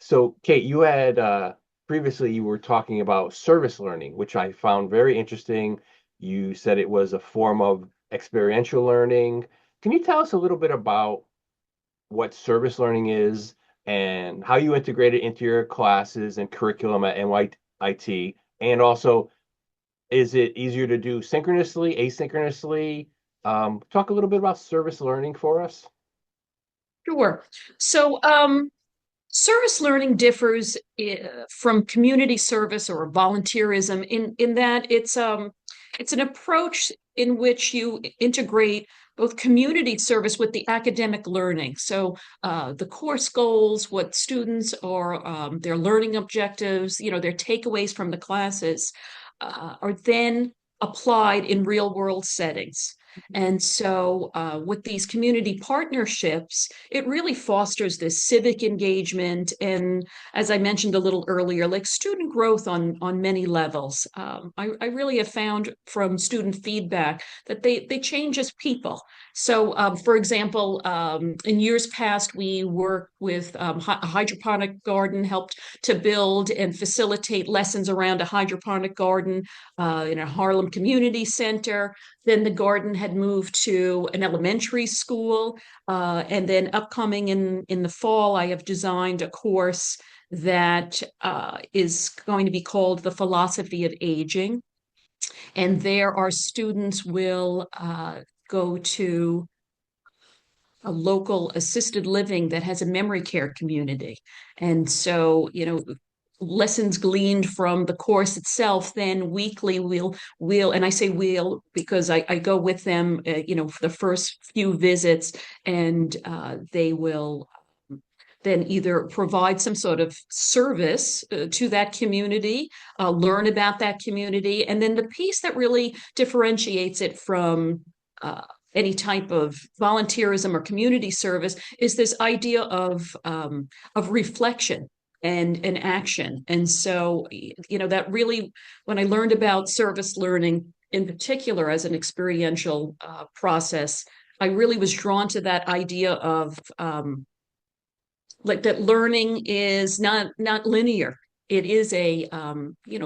So, Kate, you had previously you were talking about service learning, which I found very interesting. You said it was a form of experiential learning. Can you tell us a little bit about what service learning is and how you integrate it into your classes and curriculum at NYIT? And also, is it easier to do synchronously, asynchronously? Talk a little bit about service learning for us. Sure. So, service learning differs from community service or volunteerism in that it's an approach in which you integrate both community service with the academic learning. So, the course goals, what students are, their learning objectives, their takeaways from the classes, are then applied in real world settings. And so, with these community partnerships, it really fosters this civic engagement and, as I mentioned a little earlier, like student growth on many levels. I really have found from student feedback that they change as people. So, for example, in years past, we worked with a hydroponic garden, helped to build and facilitate lessons around a hydroponic garden in a Harlem community center. Then the garden had moved to an elementary school. And then upcoming in the fall, I have designed a course that is going to be called The Philosophy of Aging. And there our students will go to a local assisted living that has a memory care community. And so, lessons gleaned from the course itself, then weekly we'll and I say we'll because I go with them, for the first few visits, and they will then either provide some sort of service to that community, learn about that community, and then the piece that really differentiates it from uh, any type of volunteerism or community service is this idea of reflection and action. And so, that really, when I learned about service learning in particular as an experiential process, I really was drawn to that idea of like that learning is not linear. It is a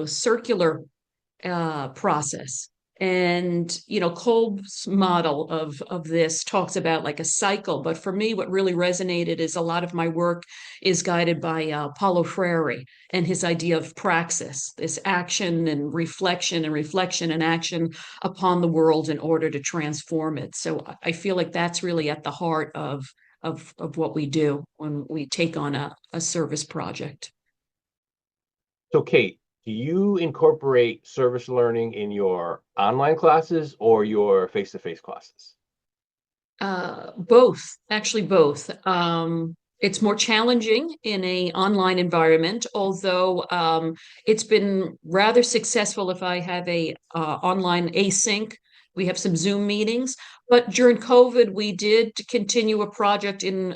circular process. And Kolb's model of this talks about like a cycle. But for me, what really resonated is a lot of my work is guided by Paulo Freire and his idea of praxis, this action and reflection and action upon the world in order to transform it. So I feel like that's really at the heart of what we do when we take on a service project. So, Kate, do you incorporate service learning in your online classes or your face-to-face classes? Both, actually both. It's more challenging in a online environment, although it's been rather successful if I have a online async. We have some Zoom meetings, but during COVID, we did continue a project in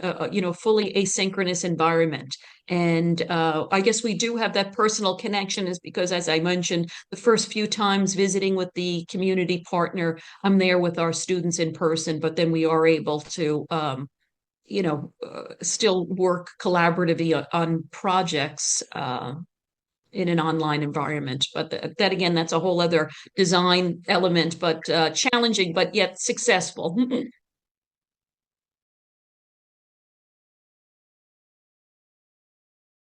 fully asynchronous environment. And I guess we do have that personal connection is because, as I mentioned, the first few times visiting with the community partner, I'm there with our students in person, but then we are able to, still work collaboratively on projects in an online environment. But that again, that's a whole other design element, but challenging, but yet successful.